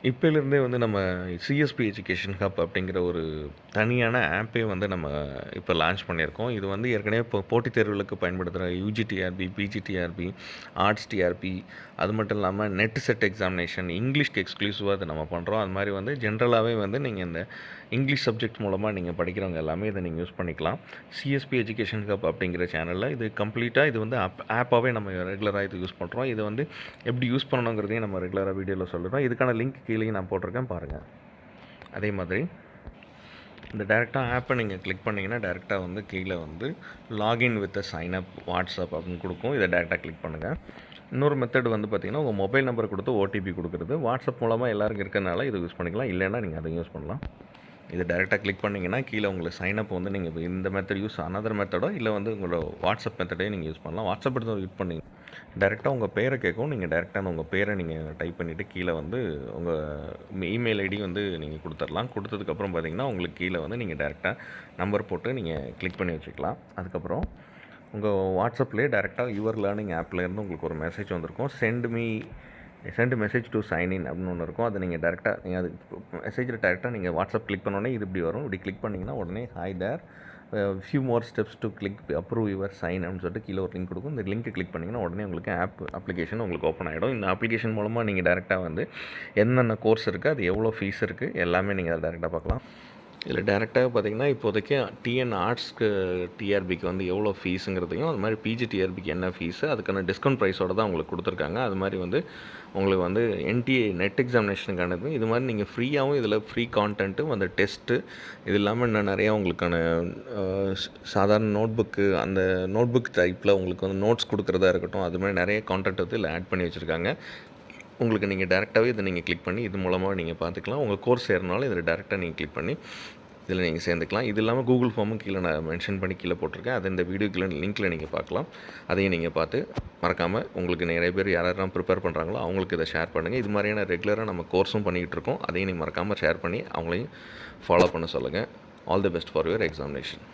இப்போலேருந்தே வந்து நம்ம CSB education hub அப்படிங்கிற ஒரு தனியான ஆப்பே வந்து நம்ம இப்போ லான்ச் பண்ணியிருக்கோம். இது வந்து ஏற்கனவே இப்போ போட்டித் தேர்வுகளுக்கு பயன்படுத்துகிற யூஜிடிஆர்பி, பிஜிடிஆர்பி, ஆர்ட்ஸ் டிஆர்பி, அது மட்டும் இல்லாமல் நெட் செட் எக்ஸாமினேஷன், இங்கிலீஷ்க்கு எக்ஸ்க்ளூசிவாக இதை நம்ம பண்ணுறோம். அது மாதிரி வந்து ஜென்ரலாகவே வந்து நீங்கள் இந்த இங்கிலீஷ் சப்ஜெக்ட் மூலமாக நீங்கள் படிக்கிறவங்க எல்லாமே இதை நீங்கள் யூஸ் பண்ணிக்கலாம். சிஎஸ்பி எஜுகேஷன் ஹப் அப்படிங்கிற சேனலில் இது கம்ப்ளீட்டாக இது வந்து ஆப்பாகவே நம்ம ரெகுலராக இது யூஸ் பண்ணுறோம். இது வந்து எப்படி யூஸ் பண்ணணுங்கிறதையும் நம்ம ரெகுலராக வீடியோவில் சொல்லுறோம். இதுக்கான லிங்க் கீழே நான் போட்டிருக்கேன் பாருங்கள். அதே மாதிரி இந்த டேரெக்டாக ஆப்பை நீங்கள் கிளிக் பண்ணிங்கன்னா டேரெக்டாக வந்து கீழே வந்து லாகின் வித் சைன்அப் வாட்ஸ்அப் அப்படின்னு கொடுக்கும். இதை டேரெக்டாக கிளிக் பண்ணுங்கள். இன்னொரு மெத்தட் வந்து பார்த்திங்கன்னா உங்கள் மொபைல் நம்பர் கொடுத்து ஓடிபி கொடுக்குறது. வாட்ஸ்அப் மூலமாக எல்லாருக்கும் இருக்கிறனால இது யூஸ் பண்ணிக்கலாம், இல்லைன்னா நீங்கள் அதை யூஸ் பண்ணலாம். இதை டேரெக்டாக கிளிக் பண்ணிங்கன்னா கீழே உங்களுக்கு சைனப் வந்து நீங்கள் இந்த மெத்தட் அனதர் மெத்தடோ இல்லை வந்து உங்களோட வாட்ஸ்அப் மெத்தடே நீங்கள் யூஸ் பண்ணலாம். வாட்ஸ்அப் எடுத்து யூஸ் பண்ணி டேரெக்டாக உங்கள் பேரை கேட்கும். நீங்கள் டேரெக்டாக உங்கள் பேரை நீங்கள் டைப் பண்ணிவிட்டு கீழே வந்து உங்கள் இமெயில் ஐடி வந்து நீங்கள் கொடுத்துடலாம். கொடுத்ததுக்கப்புறம் பார்த்திங்கன்னா உங்களுக்கு கீழே வந்து நீங்கள் டேரெக்டாக நம்பர் போட்டு நீங்கள் கிளிக் பண்ணி வச்சுக்கலாம். அதுக்கப்புறம் உங்கள் வாட்ஸ்அப்லேயே டேரெக்டாக யுவர் லேர்னிங் ஆப்லேருந்து உங்களுக்கு ஒரு மெசேஜ் வந்திருக்கும். சென்ட் மெசேஜ் டு சைன்இன் அப்படின்னு ஒன்று இருக்கும். அதை நீங்கள் டேரெக்டாக நீங்கள் அது மெசேஜில் டேரெக்டாக நீங்கள் வாட்ஸ்அப் கிளிக் பண்ணோன்னே இது இப்படி வரும். இப்படி கிளிக் பண்ணிங்கன்னா உடனே hi there few more steps to click approve your sign அப்படின்னு சொல்லிட்டு கீழே ஒரு லிங்க் கொடுக்கும். இந்த லிங்க் கிளிக் பண்ணிங்கன்னா உடனே உங்களுக்கு அப்ளிகேஷன் உங்களுக்கு ஓப்பன் ஆகிடும். இந்த அப்ளிகேஷன் மூலமாக நீங்கள் டேரெக்டாக வந்து என்னென்ன கோர்ஸ் இருக்குது, அது எவ்வளோ ஃபீஸ் இருக்குது, எல்லாமே நீங்கள் அதை டேரெக்டாக பார்க்கலாம். இதில் டேரெக்டாக பார்த்திங்கன்னா இப்போதைக்கு டிஎன் ஆர்ட்ஸ்க்கு டிஆர்பிக்கு வந்து எவ்வளோ ஃபீஸுங்கிறதையும், அது மாதிரி பிஜிடிஆர்பிக்கு என்ன ஃபீஸு, அதுக்கான டிஸ்கவுண்ட் ப்ரைஸோடு தான் உங்களுக்கு கொடுத்துருக்காங்க. அது மாதிரி வந்து உங்களுக்கு வந்து என்டிஏ நெட் எக்ஸாமினேஷனுக்கானது இது மாதிரி நீங்கள் ஃப்ரீயாகவும் இதில் ஃப்ரீ கான்டென்ட்டு அந்த டெஸ்ட்டு இது இல்லாமல் இன்னும் நிறையா உங்களுக்கான சாதாரண நோட்புக்கு அந்த நோட்புக் டைப்பில் உங்களுக்கு வந்து நோட்ஸ் கொடுக்குறதா இருக்கட்டும், அது மாதிரி நிறைய கான்டென்ட் வந்து இதில் ஆட் பண்ணி வச்சுருக்காங்க. உங்களுக்கு நீங்கள் டேரெக்டாகவே இதை நீங்கள் கிளிக் பண்ணி இது மூலமாக நீங்கள் பார்த்துக்கலாம். உங்கள் கோர்ஸ் சேரனாலும் இதில் டேரெக்டாக நீங்கள் கிளிக் பண்ணி இதில் நீங்கள் சேர்ந்துக்கலாம். இது இல்லாமல் கூகுள் ஃபார்மும் கீழே நான் மென்ஷன் பண்ணி கீழே போட்டிருக்கேன். அதை இந்த வீடியோ கீழே லிங்க்கில் நீங்கள் பார்க்கலாம். அதையும் நீங்கள் பார்த்து மறக்காமல் உங்களுக்கு நிறைய பேர் யாரெல்லாம் ப்ரிப்பேர் பண்ணுறாங்களோ அவங்களுக்கு இதை ஷேர் பண்ணுங்கள். இது மாதிரியான ரெகுலராக நம்ம கோர்ஸும் பண்ணிக்கிட்டு இருக்கோம். அதையும் நீங்கள் மறக்காமல் ஷேர் பண்ணி அவங்களையும் ஃபாலோ பண்ண சொல்லுங்கள். All the best for your examination.